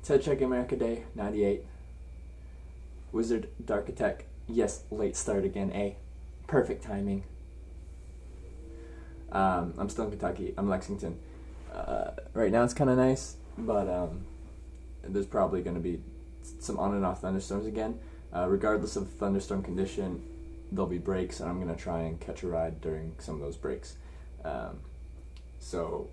Ted Check America Day 98. Wizard Dark Attack. Yes, late start again. Perfect timing. I'm still in Kentucky. I'm Lexington. Right now it's kind of nice, but there's probably going to be some on and off thunderstorms again. Regardless of thunderstorm condition, there'll be breaks, and I'm going to try and catch a ride during some of those breaks. So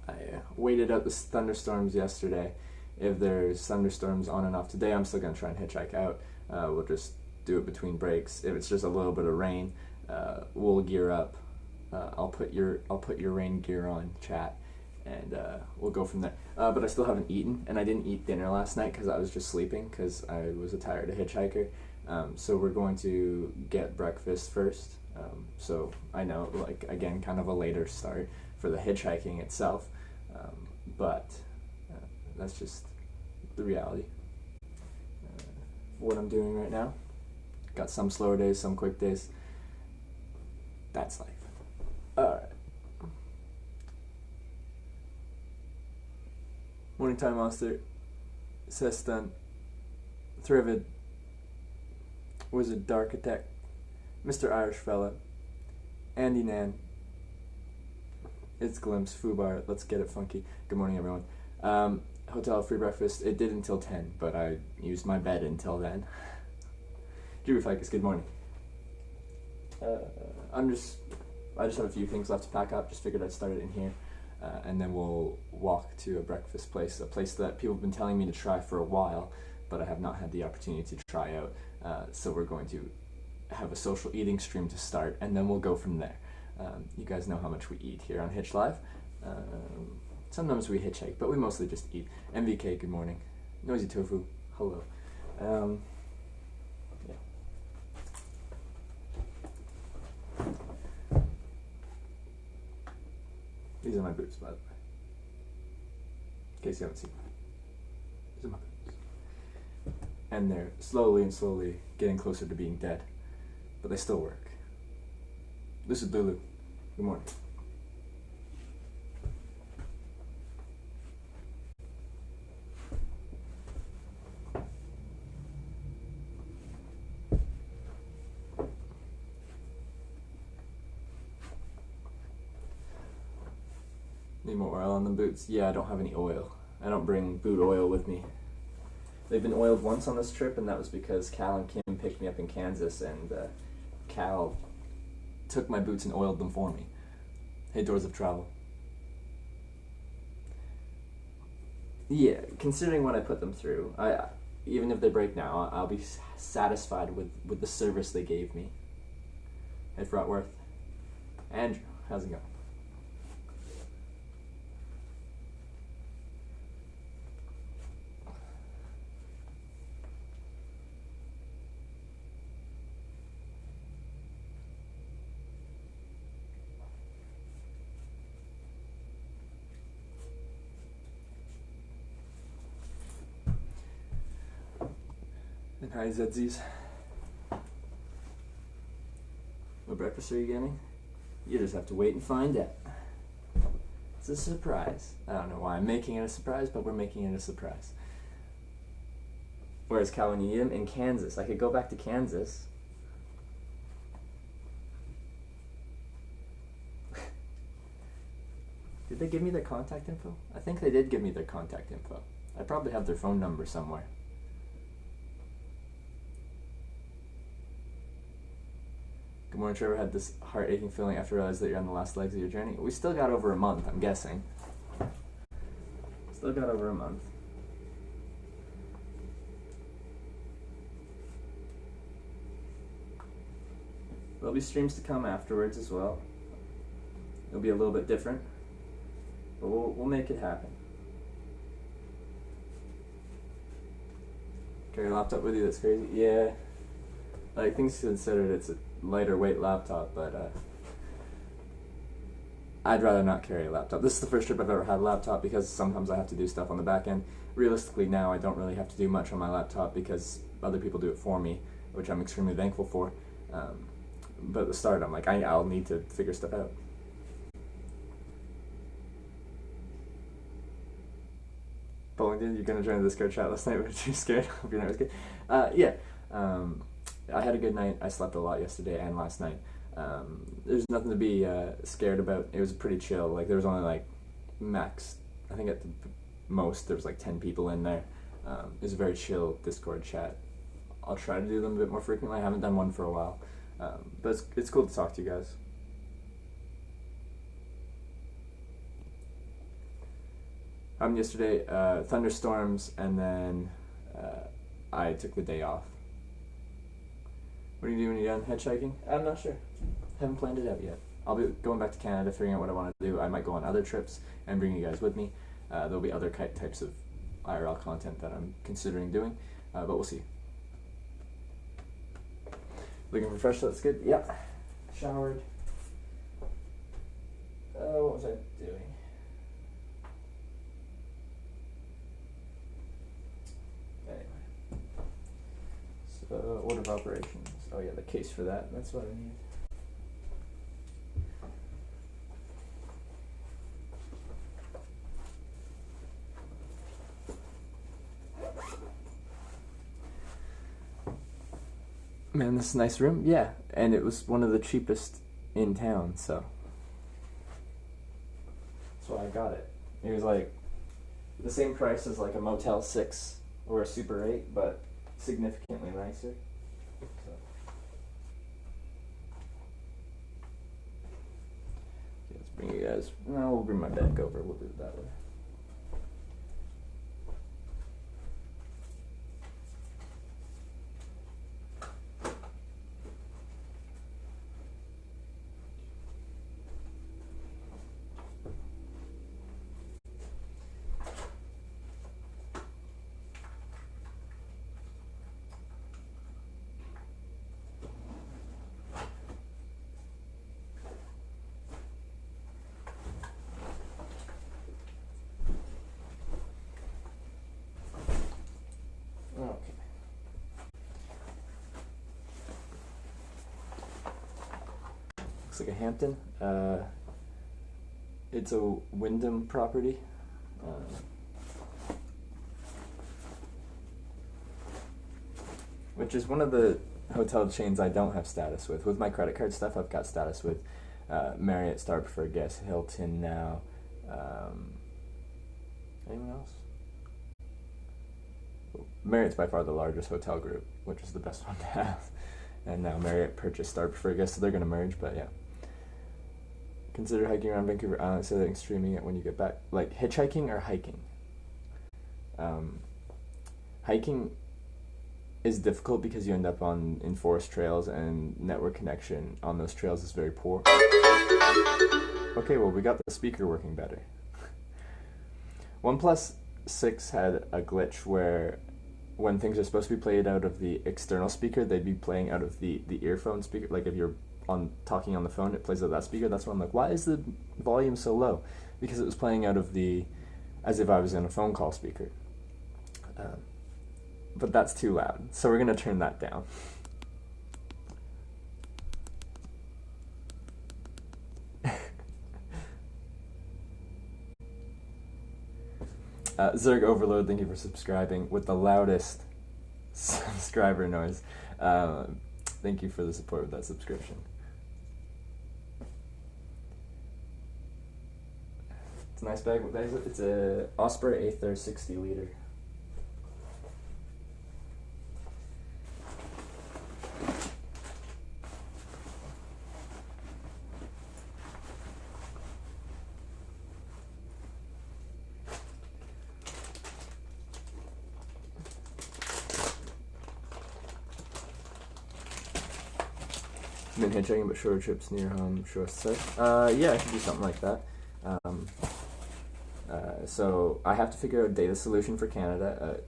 I waited out the thunderstorms yesterday. If there's thunderstorms on and off today, I'm still going to try and hitchhike out. We'll just do it between breaks. If it's just a little bit of rain, we'll gear up. I'll put your rain gear on, chat, and we'll go from there. But I still haven't eaten, and I didn't eat dinner last night because I was just sleeping because I was a tired hitchhiker. So we're going to get breakfast first. So I know, like, again, kind of a later start for the hitchhiking itself, but that's just the reality. What I'm doing right now. Got some slower days, some quick days. That's life. Alright. Morning Time Monster, Sestan, Thrivid, Wizard Dark Attack, Mr. Irish Fella, Andy Nan, It's Glimpse, Fubar, Let's Get It Funky. Good morning, everyone. Hotel free breakfast. It did until 10, but I used my bed until then. Jubificus, good morning. I just have a few things left to pack up. Just figured I'd start it in here, and then we'll walk to a breakfast place, a place that people have been telling me to try for a while, but I have not had the opportunity to try out. So we're going to have a social eating stream to start, and then we'll go from there. You guys know how much we eat here on Hitch Live. Sometimes we hitchhike, but we mostly just eat. MVK, good morning. Noisy Tofu, hello. Yeah. These are my boots, by the way. In case you haven't seen them. These are my boots. And they're slowly getting closer to being dead. But they still work. This is Lulu. Good morning. Need more oil on the boots? Yeah, I don't have any oil. I don't bring boot oil with me. They've been oiled once on this trip, and that was because Cal and Kim picked me up in Kansas, and Cal took my boots and oiled them for me. Hey, Doors of Travel. Yeah, considering what I put them through, even if they break now, I'll be satisfied with the service they gave me. Hey, Frotworth. Andrew, how's it going? And hi, Zedzis. What breakfast are you getting? You just have to wait and find out. It's a surprise. I don't know why I'm making it a surprise, but we're making it a surprise. Where's Cal when you need him? In Kansas. I could go back to Kansas. Did they give me their contact info? I think they did give me their contact info. I probably have their phone number somewhere. Good morning, Trevor. Had this heart-aching feeling after I realized that you're on the last legs of your journey. We still got over a month, I'm guessing. Still got over a month. There'll be streams to come afterwards as well. It'll be a little bit different, but we'll make it happen. Carry a laptop with you, that's crazy. Yeah, like, things considered, it's a lighter weight laptop, but I'd rather not carry a laptop. This is the first trip I've ever had a laptop because sometimes I have to do stuff on the back end. Realistically now I don't really have to do much on my laptop because other people do it for me, which I'm extremely thankful for. But at the start I'm like, I'll need to figure stuff out. Bowling dude, you're gonna join the Discord chat last night, but you're scared. Hope your night was good. I had a good night. I slept a lot yesterday and last night. There's nothing to be scared about. It was pretty chill. Like there was only like max, I think at the most there was like 10 people in there. It was a very chill Discord chat. I'll try to do them a bit more frequently. I haven't done one for a while, but it's cool to talk to you guys. Yesterday, thunderstorms, and then I took the day off. What do you do when you're done hitchhiking? I'm not sure. Haven't planned it out yet. I'll be going back to Canada, figuring out what I want to do. I might go on other trips and bring you guys with me. There'll be other types of IRL content that I'm considering doing, but we'll see. Looking refreshed, that's good. Yeah. Showered. What was I doing? Anyway. So, order of operations. Oh yeah, the case for that. That's what I need. Man, this is a nice room. Yeah, and it was one of the cheapest in town, so that's why I got it. It was like the same price as like a Motel 6 or a Super 8, but significantly nicer. So. Okay, let's bring you guys. No, we'll bring my bag over. We'll do it that way. Okay. Looks like a Hampton. It's a Wyndham property. Which is one of the hotel chains I don't have status with. With my credit card stuff, I've got status with Marriott, Star Preferred Guest, Hilton now. Anyone else? Marriott's by far the largest hotel group, which is the best one to have. And now Marriott purchased Star Preferred Guest, so they're going to merge, but yeah. Consider hiking around Vancouver Island, so that streaming it when you get back. Like, hitchhiking or hiking? Hiking is difficult because you end up in forest trails, and network connection on those trails is very poor. Okay, well, we got the speaker working better. OnePlus 6 had a glitch where when things are supposed to be played out of the external speaker, they'd be playing out of the earphone speaker. Like if you're talking on the phone, it plays out of that speaker. That's why I'm like, why is the volume so low? Because it was playing out of as if I was in a phone call speaker. But that's too loud, so we're gonna turn that down. Zerg Overload, thank you for subscribing with the loudest subscriber noise. Thank you for the support with that subscription. It's a nice bag. What bag is it? It's a Osprey Aether 60 liter. Been hitchhiking, but shorter trips near home. Sure, yeah, I could do something like that. So I have to figure out a data solution for Canada.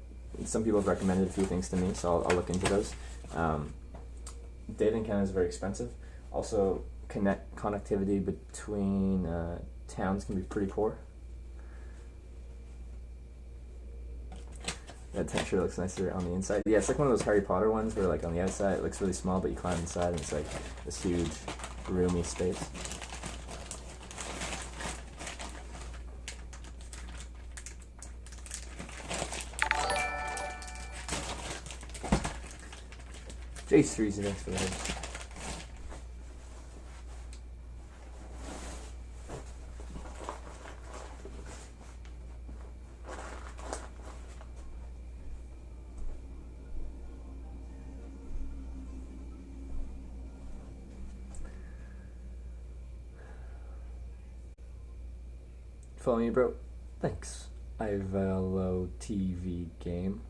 Some people have recommended a few things to me, so I'll look into those. Data in Canada is very expensive. Also, connectivity between towns can be pretty poor. That texture looks nicer on the inside. Yeah, it's like one of those Harry Potter ones where like on the outside it looks really small, but you climb inside and it's like this huge, roomy space. Jace Freezy, thanks for the host. Follow me, bro. Thanks. Ivelo TV game.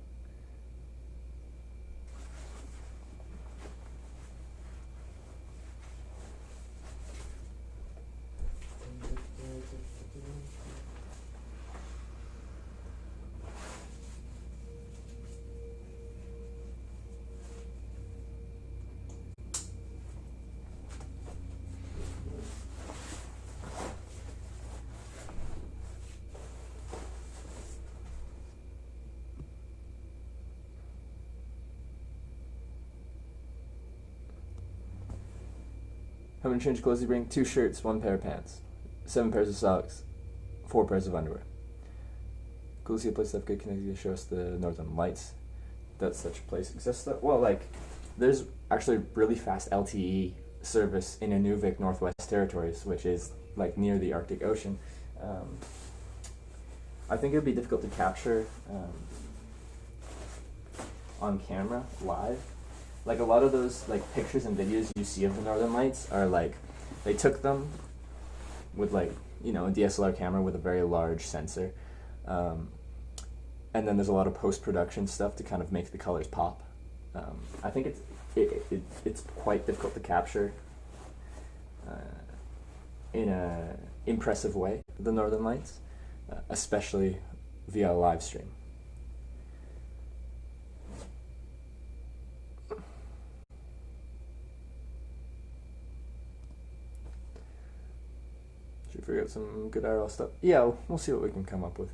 How many change clothes do you bring? 2 shirts, 1 pair of pants, 7 pairs of socks, 4 pairs of underwear. Cool to see a place that good connected to show us the Northern Lights. That such a place exists. Well, like, there's actually really fast LTE service in Inuvik, Northwest Territories, which is like near the Arctic Ocean. I think it would be difficult to capture on camera live. Like a lot of those like pictures and videos you see of the Northern Lights are like they took them with like, you know, a DSLR camera with a very large sensor, and then there's a lot of post-production stuff to kind of make the colors pop. I think it's quite difficult to capture in a impressive way the Northern Lights, especially via a live stream. Should figure out some good IRL stuff. Yeah, we'll see what we can come up with.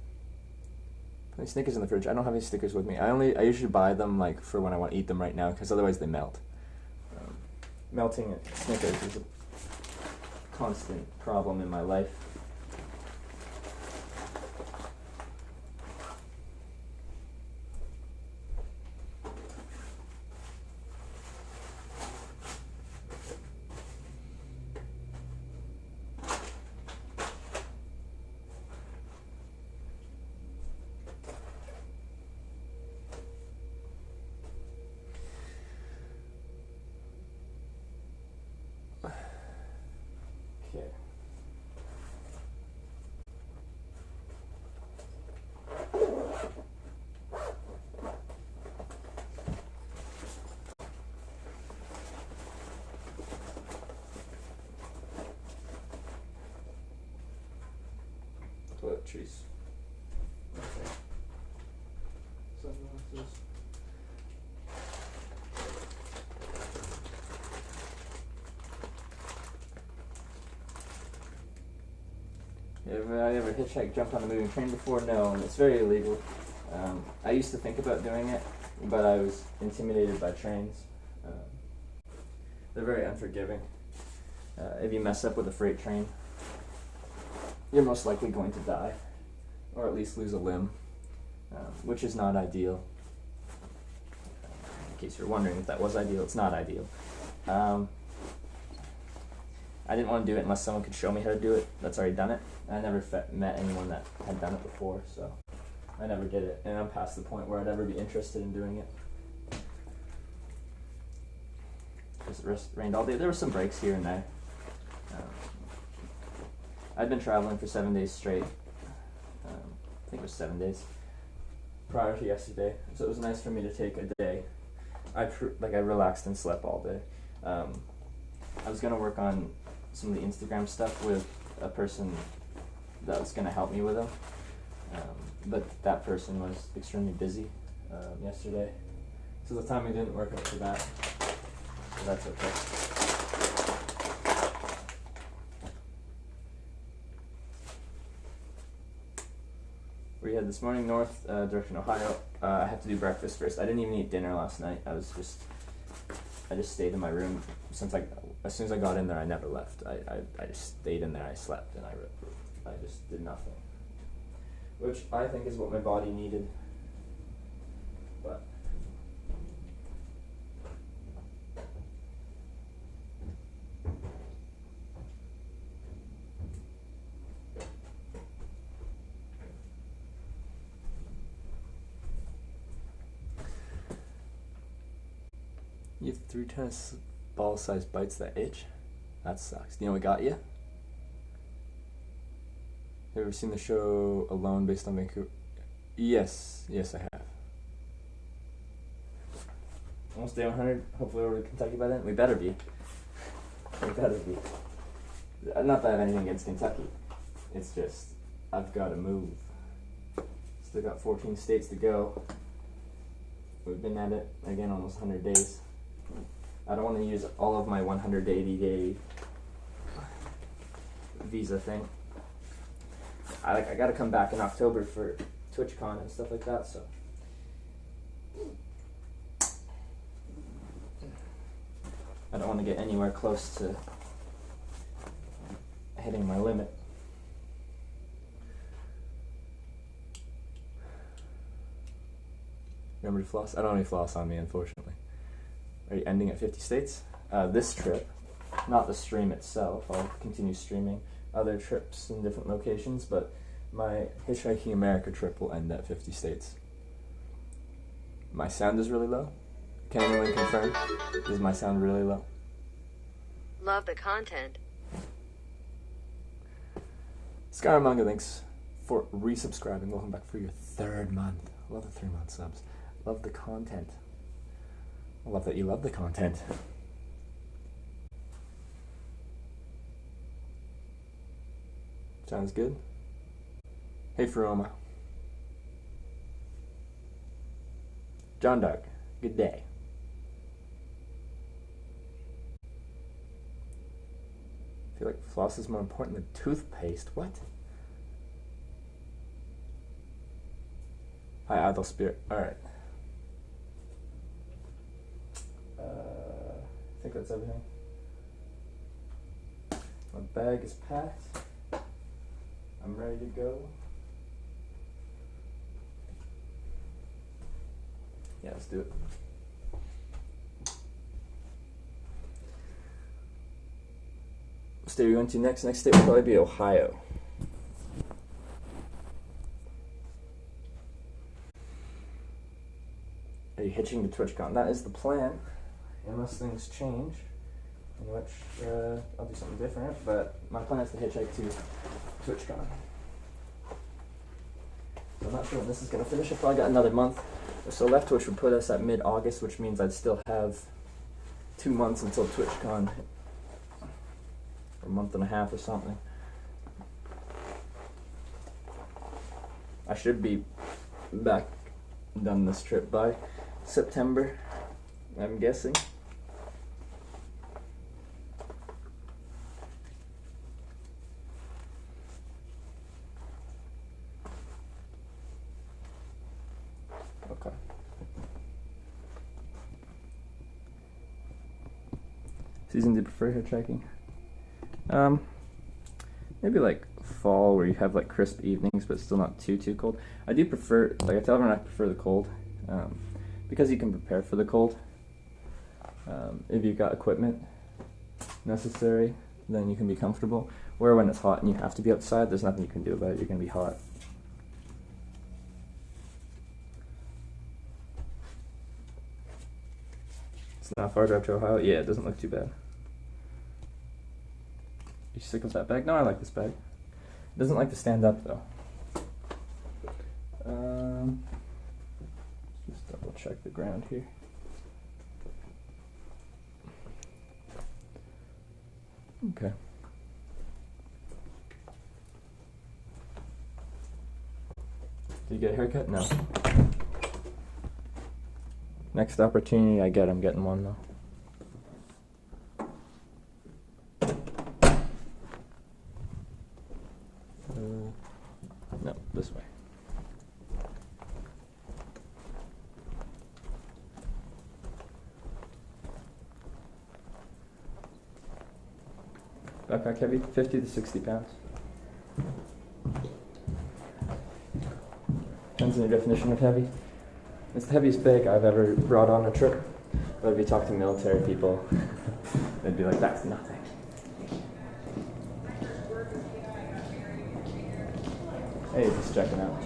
Any Snickers in the fridge? I don't have any stickers with me. I usually buy them like for when I want to eat them right now, because otherwise they melt. Melting Snickers is a constant problem in my life. Okay. Toiletries. Okay. Sunglasses. Have I ever hitchhiked, jumped on a moving train before? No, and it's very illegal. I used to think about doing it, but I was intimidated by trains. They're very unforgiving. If you mess up with a freight train, you're most likely going to die, or at least lose a limb, which is not ideal. In case you're wondering if that was ideal, it's not ideal. I didn't want to do it unless someone could show me how to do it that's already done it. I never met anyone that had done it before, so I never did it. And I'm past the point where I'd ever be interested in doing it. Because it rained all day. There were some breaks here and there. I'd been traveling for 7 days straight. I think it was 7 days prior to yesterday. So it was nice for me to take a day. I relaxed and slept all day. I was going to work on some of the Instagram stuff with a person that was going to help me with them, but that person was extremely busy yesterday, so the timing didn't work out for that, so that's okay. We had this morning north direction Ohio. I have to do breakfast first. I didn't even eat dinner last night. I just stayed in my room as soon as I got in there. I never left. I just stayed in there. I slept and I just did nothing, which I think is what my body needed. But You have 3 tennis ball sized bites that itch? That sucks. Do you know what got you? Have you ever seen the show Alone based on Vancouver? Yes, I have. Almost day 100. Hopefully we're to Kentucky by then. We better be. Not that I have anything against Kentucky. It's just, I've got to move. Still got 14 states to go. We've been at it, again, almost 100 days. I don't want to use all of my 180-day visa thing. I got to come back in October for TwitchCon and stuff like that, so. I don't want to get anywhere close to hitting my limit. Remember to floss? I don't have any floss on me, unfortunately. Are you ending at 50 states? This trip, not the stream itself. I'll continue streaming other trips in different locations, but my Hitchhiking America trip will end at 50 states. My sound is really low. Can anyone confirm? Is my sound really low? Love the content. Scaramanga, thanks for resubscribing. Welcome back for your 3rd month. Love the 3-month subs. Love the content. I love that you love the content. Sounds good. Hey, Feroma. John Dark, good day. I feel like floss is more important than toothpaste. What? Hi, Idle Spirit. Alright. I think that's everything. My bag is packed. I'm ready to go. Yeah, let's do it. What state are we going to next? Next state will probably be Ohio. Are you hitching to TwitchCon? That is the plan, unless things change, in which I'll do something different, but my plan is to hitchhike to TwitchCon. So I'm not sure when this is going to finish. I've probably got another month or so left, which would put us at mid-August, which means I'd still have 2 months until TwitchCon, or a month and a half or something. I should be back done this trip by September, I'm guessing. Okay. Season, do you prefer hitchhiking? Maybe like fall where you have like crisp evenings but still not too cold. I do prefer, like I tell everyone I prefer the cold, because you can prepare for the cold. If you've got equipment necessary, then you can be comfortable. Where when it's hot and you have to be outside, there's nothing you can do about it. You're going to be hot. It's not far drive to Ohio. Yeah, it doesn't look too bad. You sick of that bag? No, I like this bag. It doesn't like to stand up though. Just double check the ground here. Okay. Did you get a haircut? No. Next opportunity I get, I'm getting one though. No, this way. Backpack heavy, 50 to 60 pounds. Depends on your definition of heavy. It's the heaviest bag I've ever brought on a trip. But if you talk to military people, they'd be like, that's nothing. Hey, just checking out.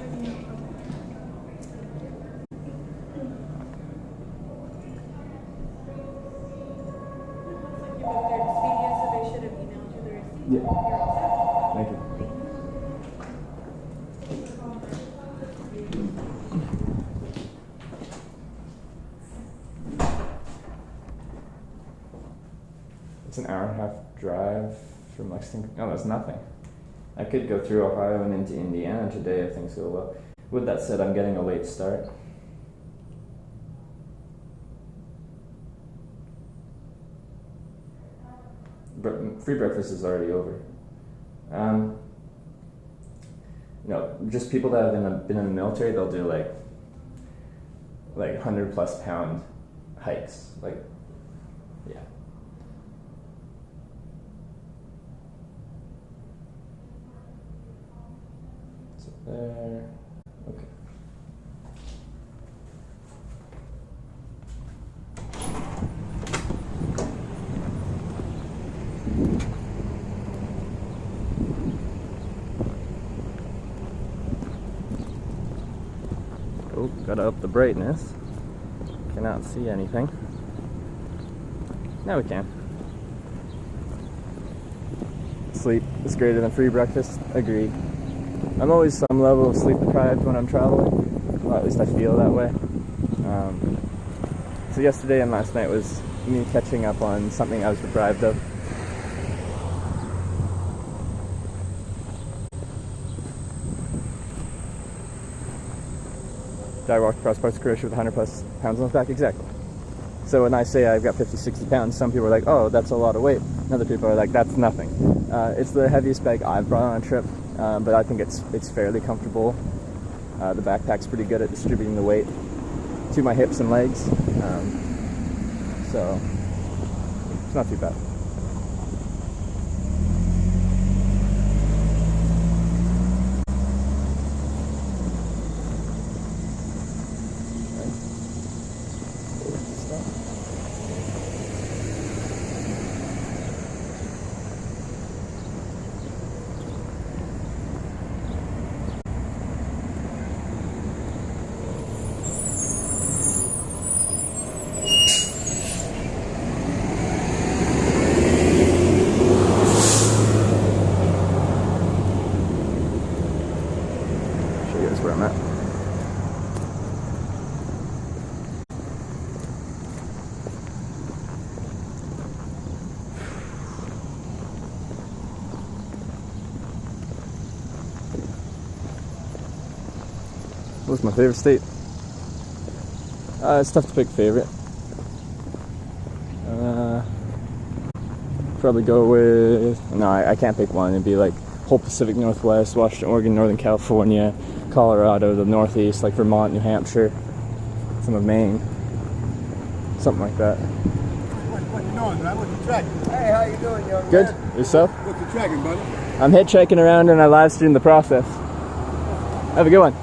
It's an hour and a half drive from Lexington. Oh, that's nothing. I could go through Ohio and into Indiana today if things go well. With that said, I'm getting a late start. Free breakfast is already over. Just people that have been in the military, they'll do like 100+ pound hikes. Yeah. So there. Okay. Oh, gotta up the brightness. Cannot see anything. Now we can. Sleep is greater than free breakfast. Agreed. I'm always some level of sleep deprived when I'm traveling. Well, at least I feel that way. So yesterday and last night was me catching up on something I was deprived of. I walked across parts of Croatia with 100+ pounds on his back. Exactly. So when I say I've got 50-60 pounds, some people are like, oh, that's a lot of weight. And other people are like, that's nothing. It's the heaviest bag I've brought on a trip, but I think it's fairly comfortable. The backpack's pretty good at distributing the weight to my hips and legs. So it's not too bad. Where I'm at. What's my favorite state? It's tough to pick favorite. Probably go with... No, I can't pick one. It'd be like whole Pacific Northwest, Washington, Oregon, Northern California, Colorado, the Northeast, like Vermont, New Hampshire, some of Maine, something like that. What you doing, man? What you tracking? Hey, how you doing, young Good. man? Yourself? What you tracking, buddy? I'm hitchhiking around and I live stream the process. Have a good one.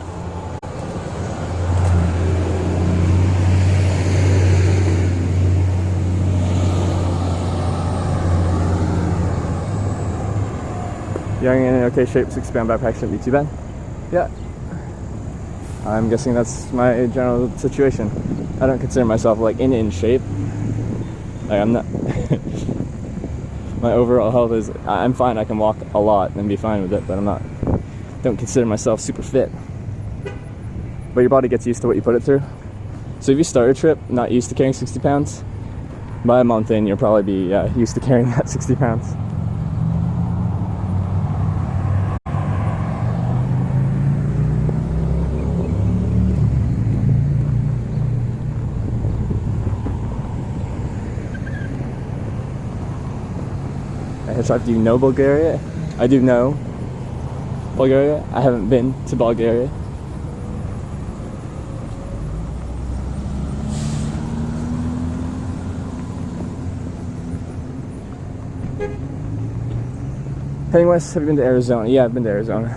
Young and in okay shape, 60-pound backpack shouldn't be too bad. Yeah. I'm guessing that's my general situation. I don't consider myself like in shape. Like I'm not. My overall health is, I'm fine. I can walk a lot and be fine with it, but I'm not. Don't consider myself super fit. But your body gets used to what you put it through. So if you start a trip not used to carrying 60 pounds, by a month in you'll probably be used to carrying that 60 pounds. Do you know Bulgaria? I do know Bulgaria. I haven't been to Bulgaria. Heading west, have you been to Arizona? Yeah, I've been to Arizona.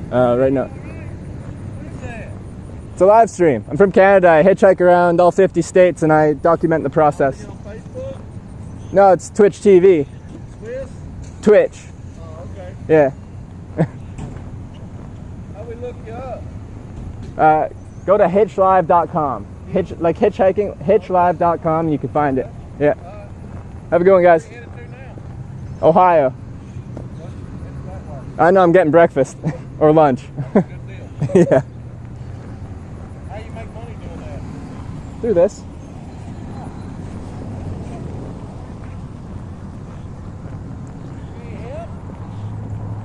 Right now. It's a live stream. I'm from Canada. I hitchhike around all 50 states and I document the process. No, it's Twitch TV. Swiss? Twitch. Oh, okay. Yeah. How we look you up? Go to hitchlive.com. Hitchhiking, you can find it. Yeah. Have a good one, guys. Where you headed to now? Ohio. I know I'm getting breakfast or lunch. Good deal. Yeah. How you make money doing that? Do this.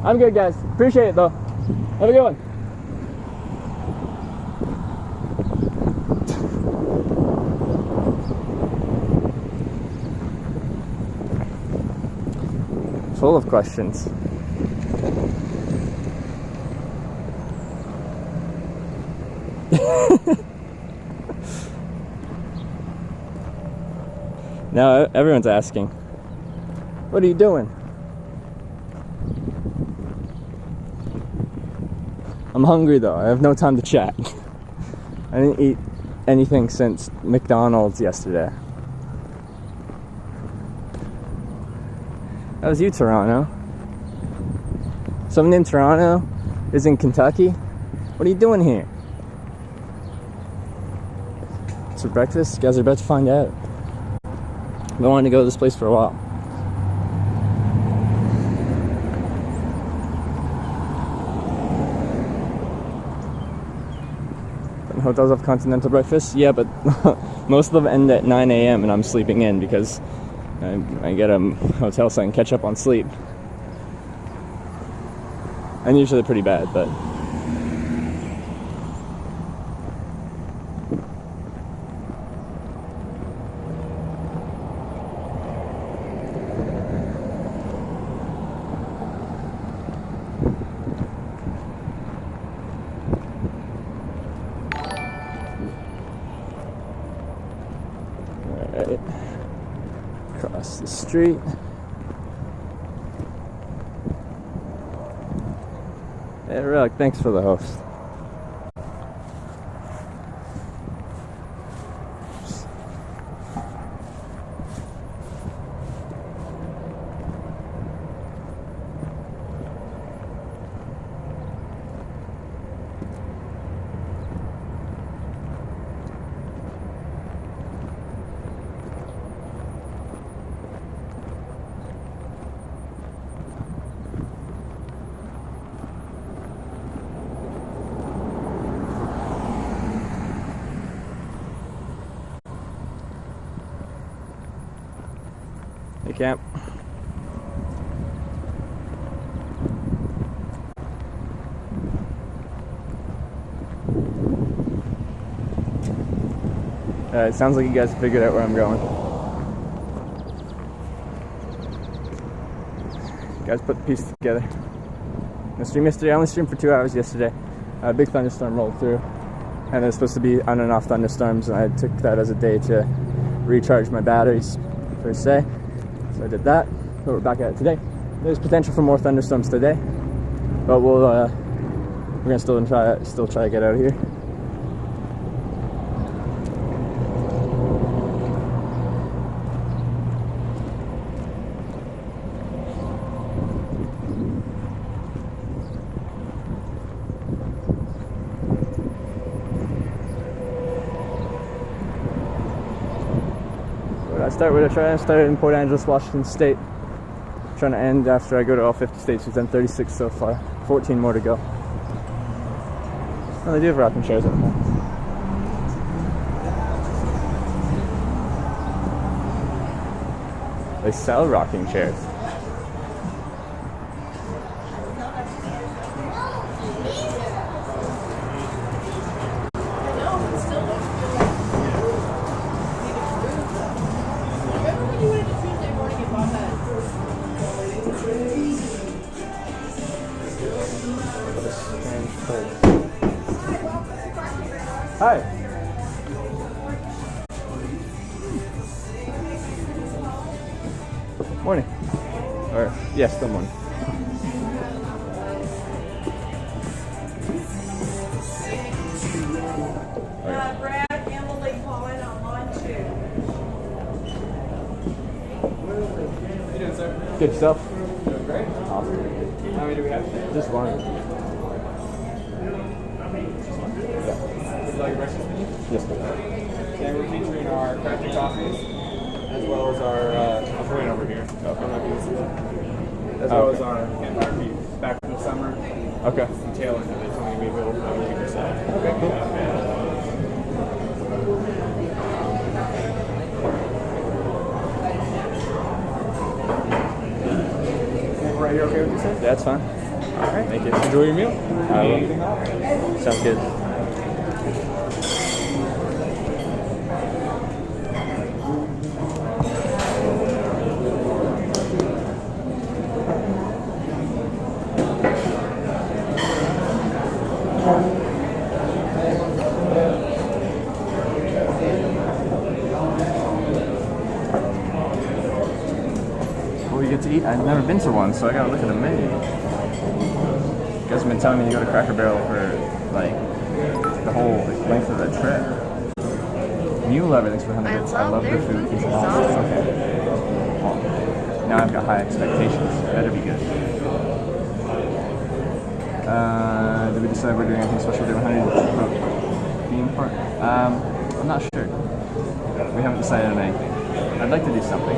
I'm good, guys. Appreciate it, though. Have a good one. Full of questions. Now everyone's asking, what are you doing? I'm hungry though. I have no time to chat. I didn't eat anything since McDonald's yesterday. That was you, Toronto. Someone in Toronto is in Kentucky. What are you doing here? It's for breakfast? You guys are about to find out. I've been wanting to go to this place for a while. Hotels have continental breakfast? Yeah, but most of them end at 9 a.m. and I'm sleeping in because I get a hotel so I can catch up on sleep. And usually pretty bad, but... Alright. Across the street. Hey, Rick, thanks for the host. Hey, Camp. It sounds like you guys figured out where I'm going. You guys put the pieces together. I streamed yesterday. I only streamed for 2 hours yesterday. A big thunderstorm rolled through, and it was supposed to be on and off thunderstorms, and I took that as a day to recharge my batteries per se. So I did that, but we're back at it today. There's potential for more thunderstorms today, but we're gonna still try to get out of here. We're trying to start in Port Angeles, Washington State. Trying to end after I go to all 50 states. We've done 36 so far. 14 more to go. Oh, they do have rocking chairs at home. They sell rocking chairs. Hi. Morning. Or, yes, good morning. Brad, Emily, Colin on line 2. How you doing, sir? Good stuff. Doing great. Awesome. How many do we have today? Just one. Would you like a breakfast menu? Yes, please. Today we're featuring our crafted coffees, as well as our, I'll point over here. As well as our campfire beef back from the summer. Okay. The tail end of it's only maybe a week or so. Okay, cool. Right here, okay with you, sir? That's fine. All right. Thank you. Enjoy your meal. Sounds good. What we get to eat? I've never been to one, so I gotta look at the menu. You guys have been telling me to go to Cracker Barrel for like the whole length of the trip. Mule, everything's for 100 bits. I love the food. It's awesome. Okay. Well, now I've got high expectations. Better be good. Did we decide we're doing anything special day 100 theme park? I'm not sure. We haven't decided on anything. I'd like to do something.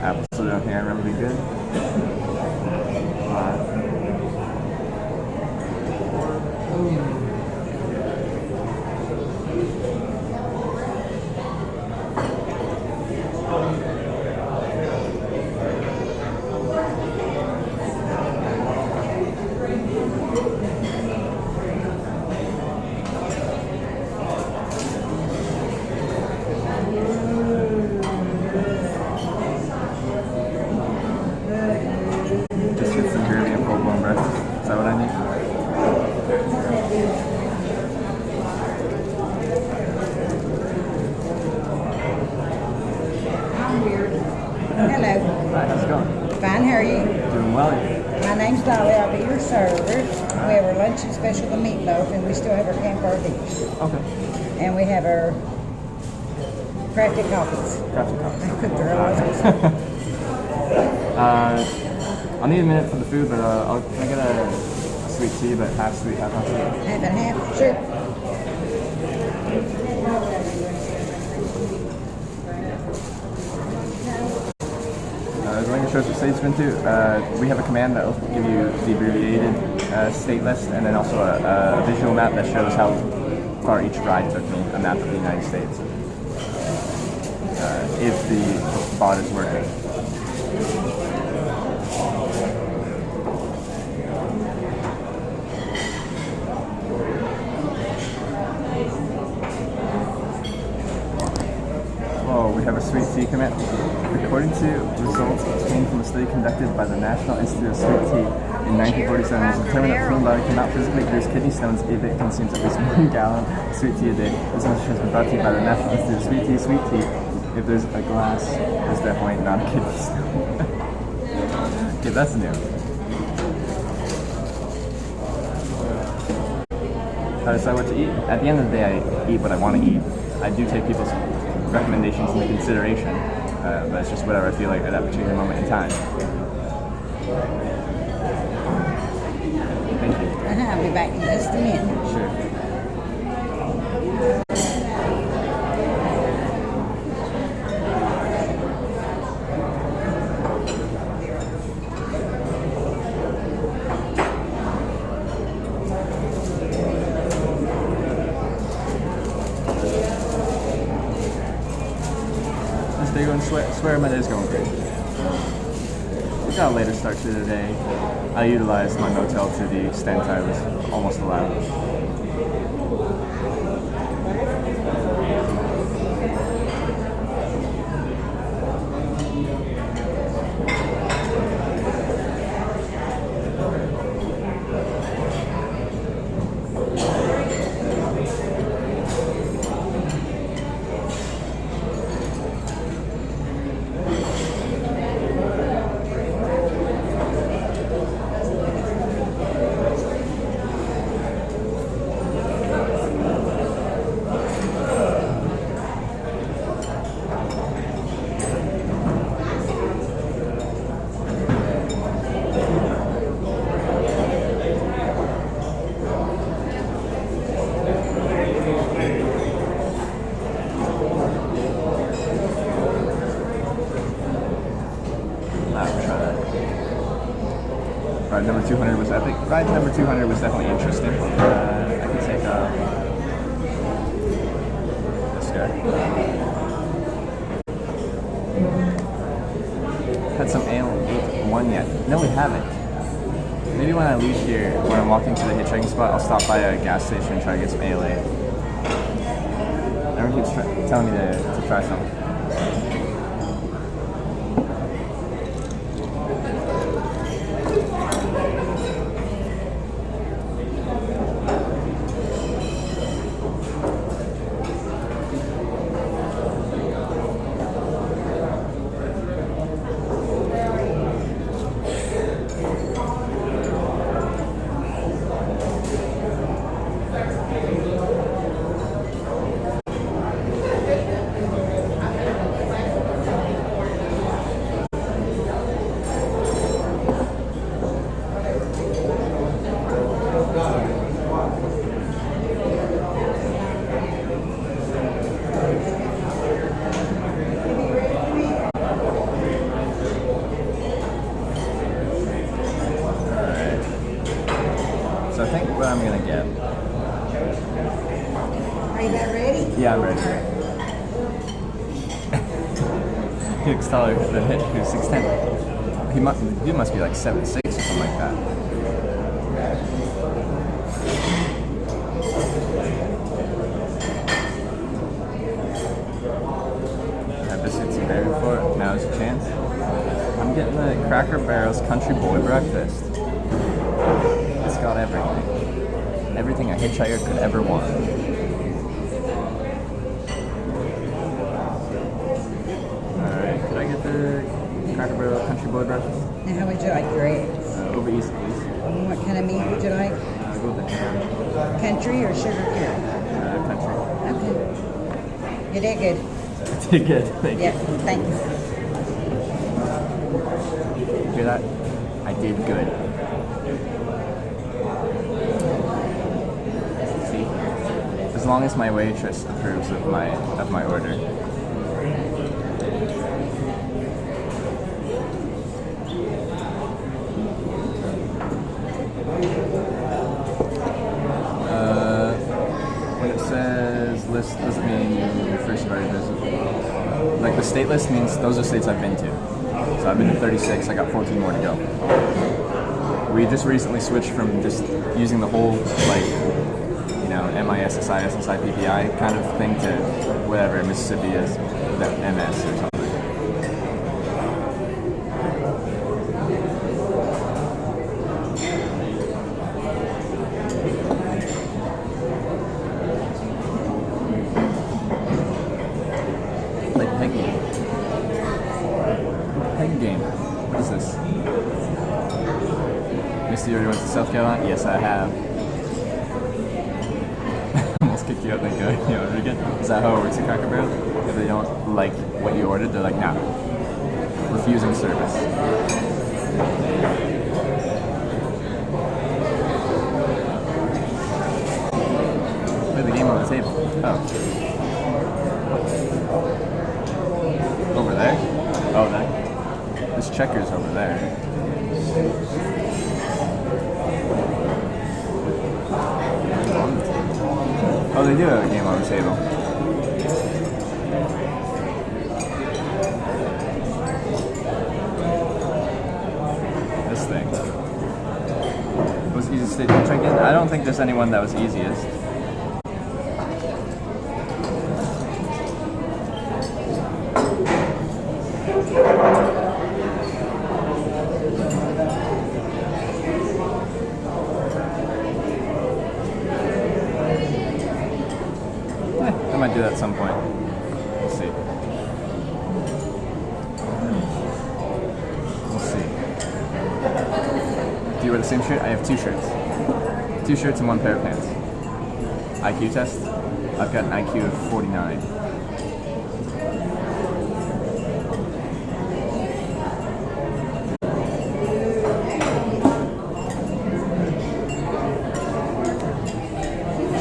Apple soda down here, I remember being good. Biscuits and gravy and full-blown breakfast. Is that what I need? Hello. Hi, how's it going? Fine, how are you? Doing well. My name's Dolly. I'll be your server. We have our luncheon special, the meatloaf, and we still have our campfire dish. Okay. And we have our crafted coffees. Crafted coffee. I cooked her I'll need a minute for the food, but can I get a sweet tea, but half sweet, half not sweet? Half and half? Sure. As Langer shows what state's been to, we have a command that will give you the abbreviated state list, and then also a visual map that shows how far each ride took me, a map of the United States. If the bot is working. Whoa, we have a sweet tea command. According to results obtained from a study conducted by the National Institute of Sweet Tea in 1947, it was determined that the human body cannot physically produce kidney stones if it consumes at least 1 gallon of sweet tea a day. This message has been brought to you by the National Institute of Sweet Tea. Sweet tea, if there's a glass, there's definitely not a kidney stone. Okay, that's new. How to decide what to eat? At the end of the day, I eat what I want to eat. I do take people's recommendations into consideration, but it's just whatever I feel like at that particular moment in time. Thank you. I'll be back in just a minute. Sure. This day going swear my day's going great. We got a later start to the day. I utilized my motel to the extent I was almost allowed. Ride number 200 was epic. Ride number 200 was definitely interesting. I could take this guy. Had some ale with one yet? No, we haven't. Maybe when I leave here, when I'm walking to the hitchhiking spot, I'll stop by a gas station and try to get some ale. Everyone keeps telling me to try something. So I think what I'm gonna get. Are you about ready? Yeah, I'm ready. He looks taller than Hitch, who's 6'10". He must be like 7'6" or something like that. Have biscuits and berry before. Now's your chance. I'm getting the Cracker Barrel's Country Boy Breakfast. It's got everything. Everything a hitchhiker could ever want. Alright, could I get the Cracker Barrel Country Boy Breakfast? Now, how would you like your eggs? Over east, please. What kind of meat would you like? Go with the ham. Country or sugar cure? Country. Okay. You did good. Did good. Thank Yeah, thanks. you. Hear that? I did good. See? As long as my waitress approves of my order. When it says list, does it mean first you've already visited? Like the state list means those are states I've been to. So I've been to 36, I got 14 more to go. We just recently switched from just using the whole, like, you know, MISSI, SSI, PPI kind of thing to whatever Mississippi is, the MS or something. Like peg game. Peg game. What is this? Misty, you already went to South Carolina? Yes, I have. Almost kicked you out, thank God. You ordered again? Is that how it works at Cracker Barrel? If they don't like what you ordered, they're like, nah. Refusing service. Play the game on the table. Oh. Over there? Oh, that. This checker's over there. Oh, they do have a game on the table. This thing. Was the easiest state to check in? I don't think there's anyone that was easiest. I might do that at some point. We'll see. We'll see. Do you wear the same shirt? I have 2 shirts. 2 shirts and 1 pair of pants. IQ test? I've got an IQ of 49.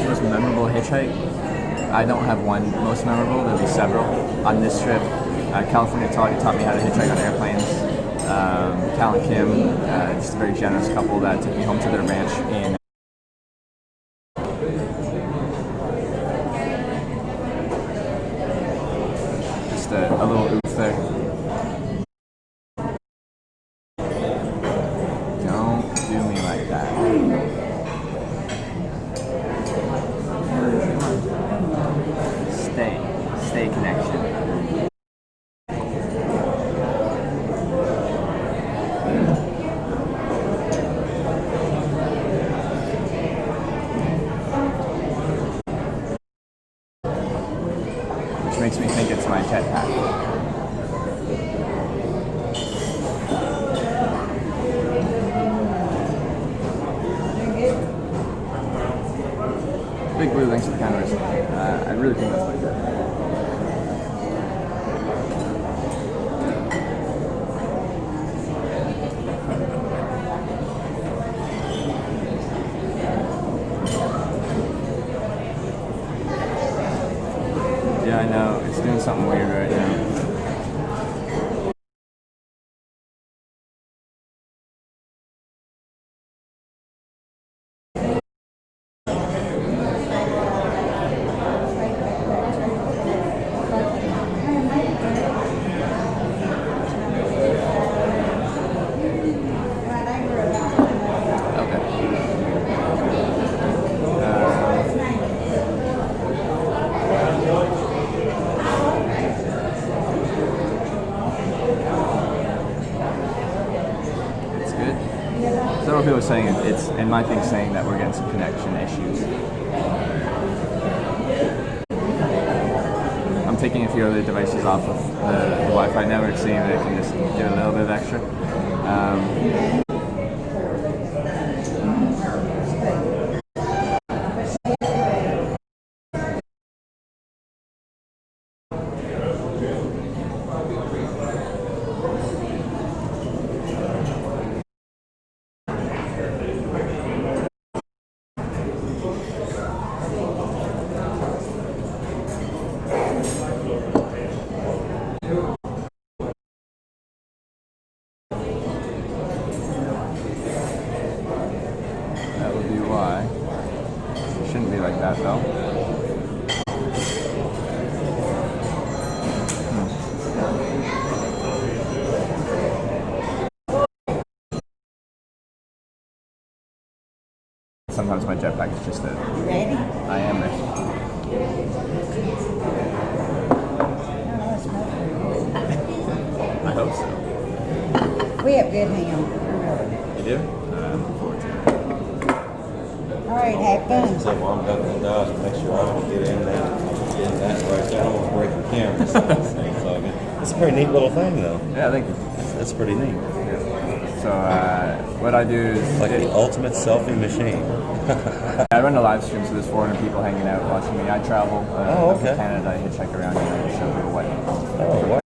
Most memorable hitchhike? I don't have one most memorable. There'll be several. On this trip, California taught me how to hitchhike on airplanes. Cal and Kim, just a very generous couple that took me home to their ranch in. Just a little oof there. Don't do me like that. Stay connection. Which makes me think it's my jetpack. Big blue, thanks for the cameras. I really think that's my jetpack. Yeah, I know. It's doing something weird right now. Several people are saying it's, and my thing's saying that we're getting some connection issues. I'm taking a few other devices off of the Wi-Fi network, seeing if I can just do a little bit of extra. That would be why. It shouldn't be like that though. Sometimes my jetpack is just a... Ready? I am ready. I hope so. We have good ham. You do? I'm looking forward to it. All right, have fun. So Mom got the dogs to make sure I don't get in there. In that way, so I don't want to break the camera. So it's all good. It's a pretty neat little thing, though. Yeah, thank you. That's pretty neat. So what I do is... Like the ultimate selfie machine. I run a live stream, so there's 400 people hanging out watching me. I travel Oh, okay. to Canada, I hitchhike around, and I show people what Oh, wow.